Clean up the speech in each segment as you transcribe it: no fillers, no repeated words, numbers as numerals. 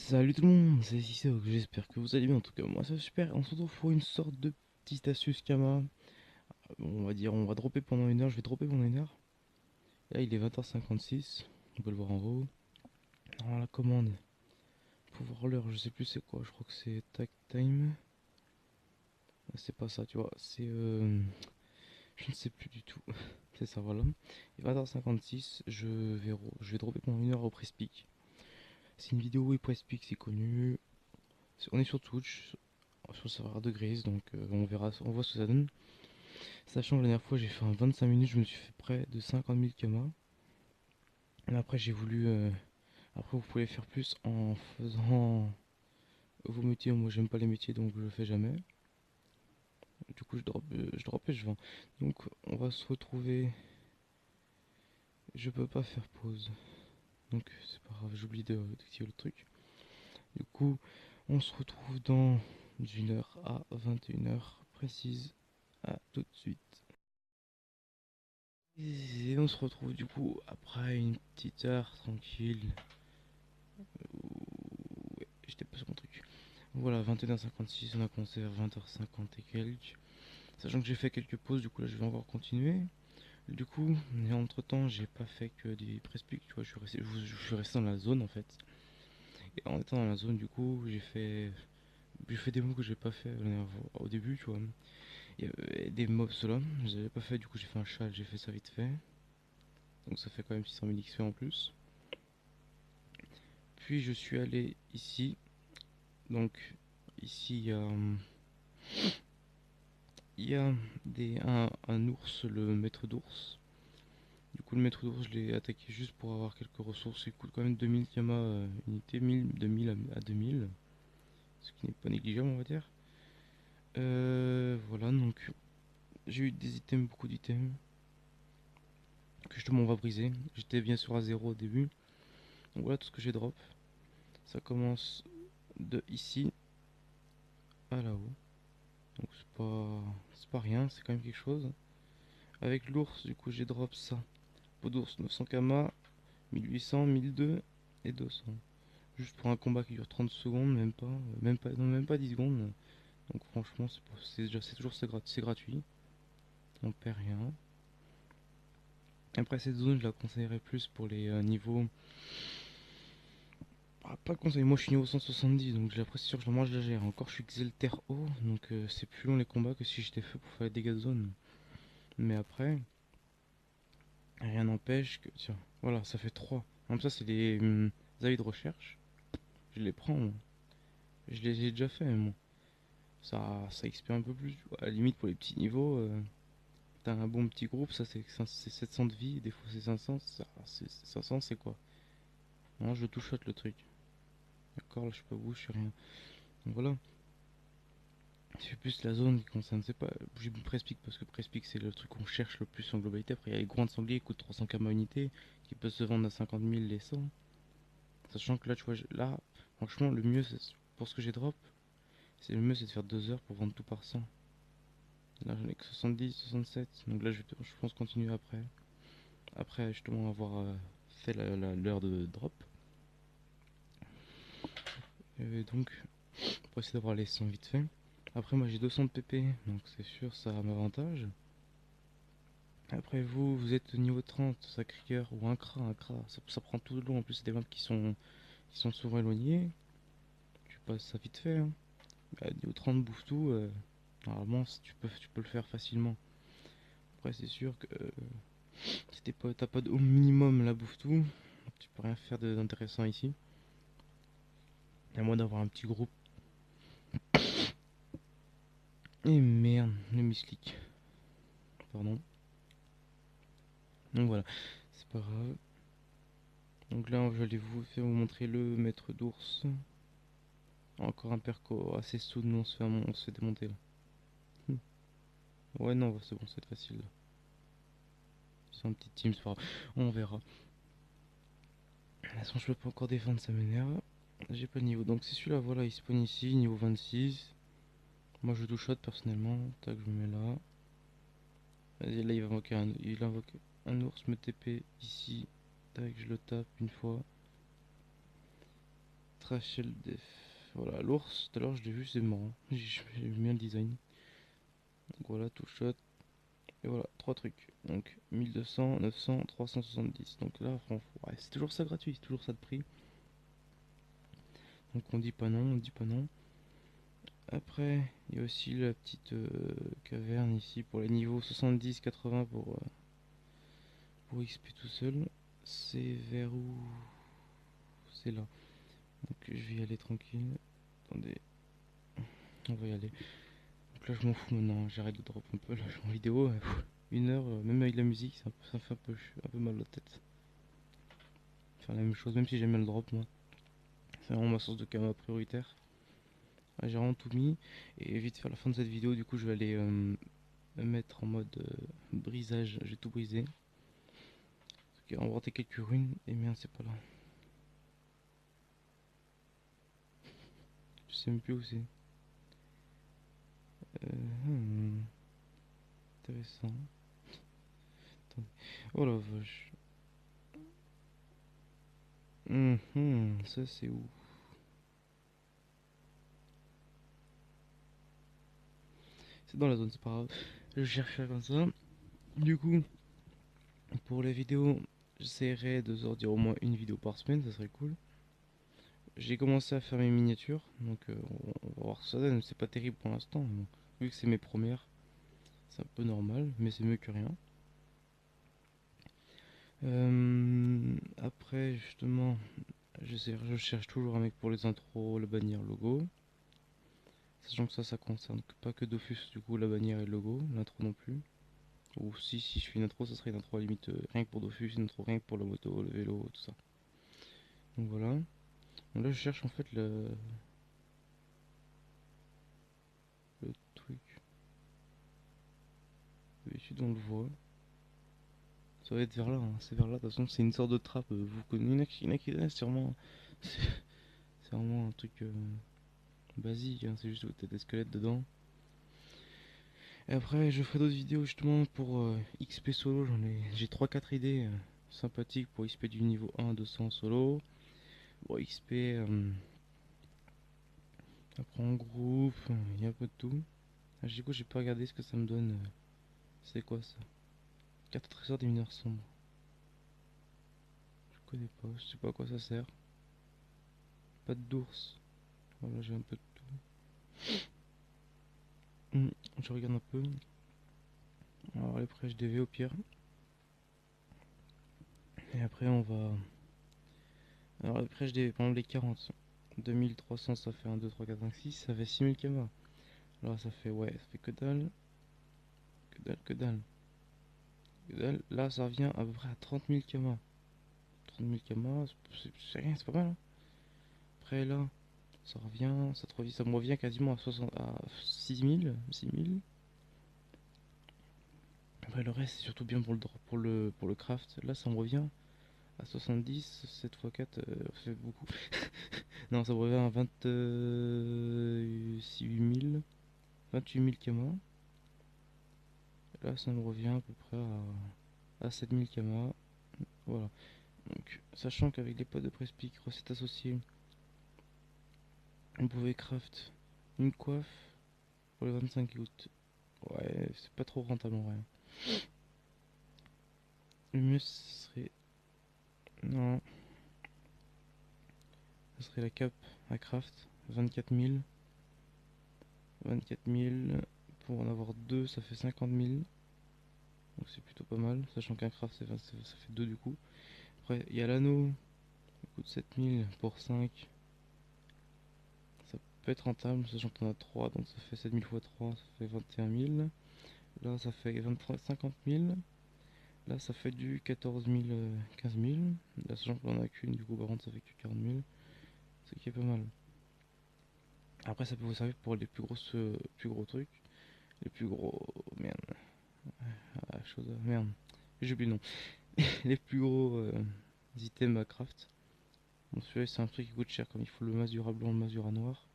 Salut tout le monde, c'est Cicero, j'espère que vous allez bien, en tout cas moi ça va super, on se retrouve pour une sorte de petite astuce Kama. On va dire, on va dropper pendant une heure, je vais dropper pendant une heure. Là il est 20h56, on peut le voir en haut. Alors la commande, pour voir l'heure, je sais plus c'est quoi, je crois que c'est tag time. Ah, c'est pas ça, tu vois, c'est je ne sais plus du tout. C'est ça, voilà. Il est 20h56, je vais dropper pendant une heure au Presspeak. C'est une vidéo où Presspeak c'est connu. On est sur Twitch, sur le serveur de Grise, donc on verra, on voit ce que ça donne. Sachant que la dernière fois j'ai fait un 25 minutes, je me suis fait près de 50 000 kamas. Mais après j'ai voulu. Après vous pouvez faire plus en faisant vos métiers. Moi j'aime pas les métiers donc je le fais jamais. Du coup je drop et je vends. Donc on va se retrouver. Je peux pas faire pause. Donc c'est pas grave, j'oublie d'activer le truc. Du coup on se retrouve dans une heure à 21h précise. À tout de suite. Et on se retrouve du coup après une petite heure tranquille. Ouais, j'étais pas sur mon truc. Voilà, 21h56, on a commencé vers 20h50 et quelques. Sachant que j'ai fait quelques pauses, du coup là je vais encore continuer. Du coup, et entre temps, j'ai pas fait que des press pics, tu vois, je suis resté dans la zone en fait. Et en étant dans la zone, du coup, j'ai fait des moves que j'ai pas fait au début, tu vois. Il y avait des mobs là, je les avais pas fait, du coup j'ai fait un chat, j'ai fait ça vite fait. Donc ça fait quand même 600 000 XP en plus. Puis je suis allé ici, donc ici il y a un ours, le maître d'ours. Du coup, le maître d'ours, je l'ai attaqué juste pour avoir quelques ressources. Il coûte quand même 2000 kamas unité, 1000, 2000 à 2000, ce qui n'est pas négligeable, on va dire. Voilà, donc j'ai eu des items, beaucoup d'items que justement on va briser. J'étais bien sûr à zéro au début. Donc voilà tout ce que j'ai drop. Ça commence de ici à là-haut. Donc c'est pas rien, c'est quand même quelque chose. Avec l'ours, du coup, j'ai drop ça. Peau d'ours, 900 kamas, 1800, 1002 et 200. Juste pour un combat qui dure 30 secondes, même pas 10 secondes. Donc franchement, c'est toujours c'est gratuit. On perd rien. Après cette zone, je la conseillerais plus pour les niveaux. Ah, pas conseil, moi je suis niveau 170, donc j'ai l'impression que je mange la gère. Encore je suis Xelter haut, donc c'est plus long les combats que si j'étais feu pour faire les dégâts de zone. Mais après, rien n'empêche que. Tiens, voilà, ça fait 3. Comme ça, c'est les avis de recherche. Je les prends, moi. Je les ai déjà fait, moi. Ça expire un peu plus. À la limite, pour les petits niveaux, t'as un bon petit groupe, ça c'est 700 de vie, des fois c'est 500. 500, c'est quoi? Non, je touche le truc. D'accord, là je suis pas bouge, je suis rien. Donc voilà. C'est plus la zone qui concerne. C'est pas. J'ai mis Prespic parce que Prespic c'est le truc qu'on cherche le plus en globalité. Après, il y a les groins de sanglier qui coûtent 300 km unité, qui peuvent se vendre à 50 000 les 100. Sachant que là, tu vois, là, franchement, le mieux, pour ce que j'ai drop, c'est le mieux, c'est de faire 2 heures pour vendre tout par 100. Là, j'en ai que 70, 67. Donc là, je pense continuer après. Après, justement, avoir fait l'heure de drop. Et donc, pour essayer d'avoir les 100 vite fait. Après, moi, j'ai 200 de PP, donc c'est sûr, ça m'avantage. Après, vous êtes niveau 30, Sacré-Cœur ou un cra, ça prend tout le long. En plus, c'est des maps qui sont souvent éloignés. Tu passes ça vite fait, hein. Bah, niveau 30, bouffe tout. Normalement, tu peux le faire facilement. Après, c'est sûr que si t'as pas au minimum la bouffe tout, tu peux rien faire d'intéressant ici. À moins d'avoir un petit groupe. Et merde, le misclick. Pardon. Donc voilà, c'est pas grave. Donc là, je vais vous montrer le maître d'ours. Encore un perco assez soude, nous on se fait démonter là. Ouais, non, c'est bon, c'est facile là. C'est un petit team, c'est pas grave. On verra. De toute façon, je peux pas encore défendre, ça m'énerve. J'ai pas le niveau. Donc, c'est celui-là, voilà, il spawn ici, niveau 26. Moi, je douche shot personnellement. Tac, je me mets là. Vas-y, là, il invoque un ours, me TP ici. Tac, je le tape une fois. Trachel Def. Voilà, l'ours, tout à l'heure je l'ai vu, c'est marrant. J'ai bien le design. Donc voilà, tout shot. Et voilà, trois trucs. Donc 1200, 900, 370. Donc là, franchement, ouais, c'est toujours ça gratuit, c'est toujours ça de prix. Donc on dit pas non, on dit pas non. Après, il y a aussi la petite caverne ici pour les niveaux 70-80 pour XP tout seul. C'est vers où? C'est là. Donc je vais y aller tranquille. Attendez, on va y aller. Donc là je m'en fous maintenant, j'arrête de drop un peu. Là je suis en vidéo, une heure, même avec la musique, ça fait un peu mal à la tête. Faire la même chose, même si j'aime bien le drop moi. C'est vraiment ma source de karma prioritaire. Ah, j'ai vraiment tout mis. Et vite faire la fin de cette vidéo, du coup je vais aller me mettre en mode brisage. J'ai tout brisé. Ok, on va emprunter quelques runes. Et merde, c'est pas là. Je sais même plus où c'est. Hmm, intéressant. Attendez. Oh la vache. Ça c'est où? C'est dans la zone, c'est pas grave. Je cherche comme ça. Du coup, pour les vidéos, j'essaierai de sortir au moins une vidéo par semaine, ça serait cool. J'ai commencé à faire mes miniatures, donc on va voir ce que ça donne. C'est pas terrible pour l'instant, mais bon, vu que c'est mes premières, c'est un peu normal, mais c'est mieux que rien. Après, justement, je cherche toujours un mec pour les intros, la bannière, logo. Sachant que ça concerne pas que Dofus, du coup, la bannière et le logo, l'intro non plus. Ou si je fais une intro, ça serait une intro à la limite rien que pour Dofus, une intro rien que pour la moto, le vélo, tout ça. Donc voilà. Donc là, je cherche en fait le truc. D'habitude, on le voit. Ça va être vers là, hein. C'est vers là. De toute façon, c'est une sorte de trappe. Vous connaissez, il y en a qui connaissent sûrement. C'est vraiment un truc basique, hein. C'est juste que t'as des squelettes dedans. Et après, je ferai d'autres vidéos justement pour XP solo. J'ai 3-4 idées sympathiques pour XP du niveau 1 à 200 solo. Pour XP, après en groupe, il y a un peu de tout. Ah, du coup, j'ai pas regardé ce que ça me donne. C'est quoi ça? 4 trésors des mineurs sombres. Je connais pas, je sais pas à quoi ça sert. Pas d'ours. Voilà, j'ai un peu de tout. Je regarde un peu. Alors les prêches DV au pire. Et après on va. Alors les prêches DV, par exemple les 40. 2300 ça fait 1, 2, 3, 4, 5, 6. Ça fait 6000 km. Alors ça fait, ouais, ça fait que dalle. Que dalle, que dalle. Que dalle. Là ça revient à peu près à 30 000 km. 30 000 km, c'est rien, c'est pas mal, hein. Après là, ça me revient quasiment à 6000. 6000. Après le reste c'est surtout bien pour le craft. Là ça me revient à 70, 7 x 4, ça fait beaucoup. Non, ça me revient à 28 000. 28 000 kama. Là ça me revient à peu près à 7000 kama. Voilà. Donc, sachant qu'avec les potes de Prespic, recettes associées, on pouvait craft une coiffe pour le 25 août. Ouais, c'est pas trop rentable en vrai. Le mieux ce serait. Non, ce serait la cape à craft. 24 000. 24 000. Pour en avoir deux, ça fait 50 000. Donc c'est plutôt pas mal. Sachant qu'un craft, ça fait 2 du coup. Après, il y a l'anneau. Il coûte 7000 pour 5. Ça peut être rentable, sachant qu'on a 3. Donc ça fait 7000 x 3, ça fait 21 000. Là, ça fait 23, 50 000. Là, ça fait du 14 000, 15 000. Là, sachant qu'on en a qu'une, du coup, par contre, ça fait que 40 000. Ce qui est pas mal. Après, ça peut vous servir pour les plus gros trucs. Les plus gros. Merde. Chose. Merde. J'ai oublié le nom. Les plus gros items à craft. Bon, celui-là, c'est un truc qui coûte cher, comme il faut le masura blanc, le masura noir.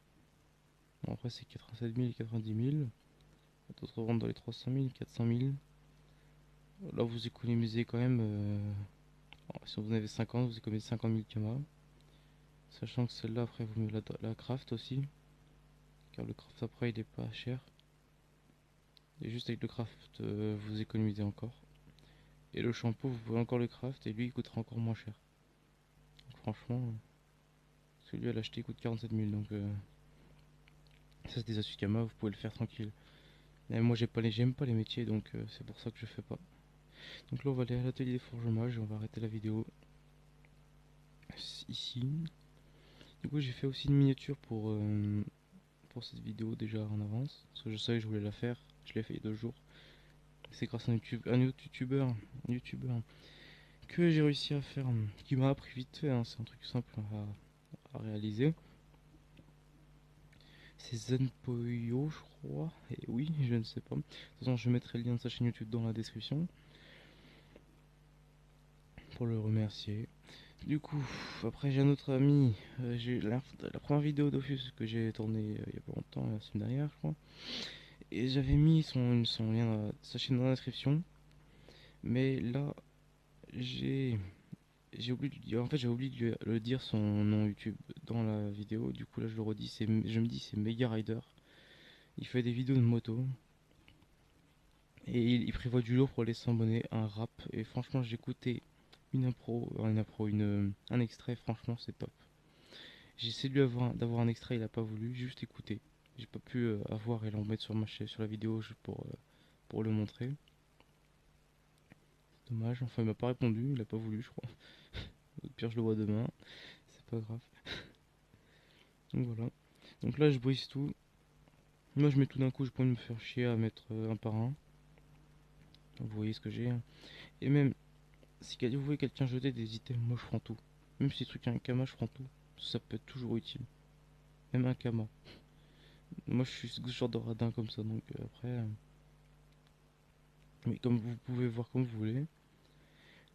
Bon, après, c'est 87 000 et 90 000. D'autres vendent dans les 300 000, 400 000. Là, vous économisez quand même. Si vous en avez 50, vous économisez 50 000 kama. Sachant que celle-là, après, vous mieux la craft aussi. Car le craft après, il est pas cher. Et juste avec le craft, vous économisez encore. Et le shampoing, vous pouvez encore le craft et lui, il coûtera encore moins cher. Donc, franchement, celui à l'acheter il coûte 47 000. Donc, ça, c'est des astuces Kama, vous pouvez le faire tranquille. Et moi, j'aime pas les métiers, donc c'est pour ça que je fais pas. Donc là, on va aller à l'atelier des forgemage et on va arrêter la vidéo ici. Du coup, j'ai fait aussi une miniature pour cette vidéo déjà en avance. Parce que je savais que je voulais la faire. Je l'ai fait il y a 2 jours. C'est grâce à un autre youtubeur que j'ai réussi à faire, qui m'a appris vite fait, hein. C'est un truc simple à réaliser. C'est Zenpoyo, je crois. Et oui, je ne sais pas. De toute façon, je mettrai le lien de sa chaîne YouTube dans la description pour le remercier. Du coup, après j'ai un autre ami. J'ai la première vidéo d'Office que j'ai tournée il y a pas longtemps, la semaine dernière, je crois. Et j'avais mis son lien, sa chaîne dans la description. Mais là, j'ai j'ai oublié de lui dire, en fait, j'ai oublié de le dire son nom YouTube dans la vidéo. Du coup, là, je le redis. Je me dis, c'est Mega Rider. Il fait des vidéos de moto. Et il prévoit du lourd pour les 100 abonnés, un rap. Et franchement, j'ai écouté un extrait. Franchement, c'est top. J'ai essayé de lui d'avoir un extrait, il a pas voulu. Juste écouter. J'ai pas pu avoir et l'en mettre sur ma chaîne, sur la vidéo pour le montrer. Dommage. Enfin, il m'a pas répondu. Il a pas voulu, je crois. Au pire, je le vois demain. C'est pas grave. Donc voilà. Donc là, je brise tout. Moi, je mets tout d'un coup. Je peux me faire chier à mettre un par un. Vous voyez ce que j'ai, hein. Et même, si vous voyez quelqu'un jeter des items, moi je prends tout. Même si c'est truc un kama, je prends tout. Ça peut être toujours utile. Même un kama. Moi je suis ce genre de radin comme ça, donc après. Mais comme vous pouvez voir comme vous voulez.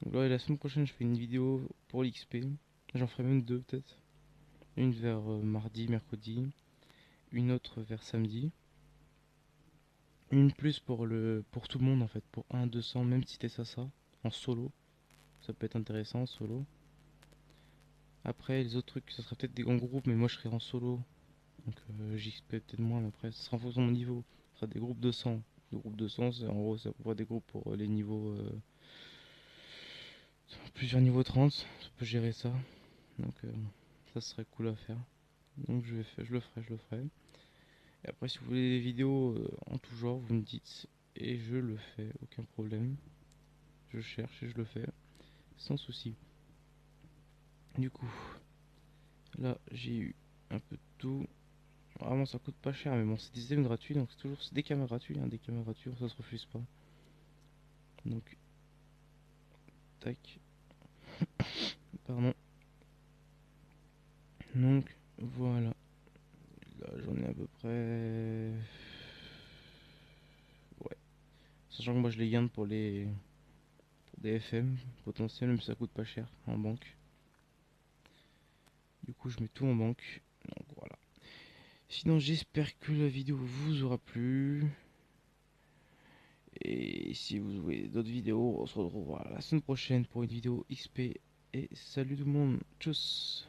Donc là, la semaine prochaine, je fais une vidéo pour l'XP. J'en ferai même deux peut-être. Une vers mardi, mercredi. Une autre vers samedi. Une plus pour tout le monde en fait. Pour 1, 200, même si t'es ça. En solo. Ça peut être intéressant en solo. Après, les autres trucs, ça serait peut-être des grands groupes, mais moi je serais en solo. Donc j'XP peut-être moins, mais après, ce sera en fonction de mon niveau. Ce sera des groupes de 100. Des groupes de 100, c'est en gros, ça pourrait des groupes pour les niveaux. Plusieurs niveaux 30, ça peut gérer ça. Donc ça serait cool à faire. Donc je le ferai. Et après, si vous voulez des vidéos en tout genre, vous me dites. Et je le fais, aucun problème. Je cherche et je le fais. Sans souci. Du coup, là, j'ai eu un peu de tout. Vraiment, ça coûte pas cher, mais bon, c'est des items gratuits, donc c'est des camas gratuits, hein, des camas gratuits, ça se refuse pas. Donc, tac, pardon. Donc, voilà. Là, j'en ai à peu près. Ouais. Sachant que moi, je les garde pour des FM potentiels, même si ça coûte pas cher en banque. Du coup, je mets tout en banque. Donc, voilà. Sinon, j'espère que la vidéo vous aura plu. Et si vous voulez d'autres vidéos, on se retrouvera la semaine prochaine pour une vidéo XP. Et salut tout le monde, tchuss!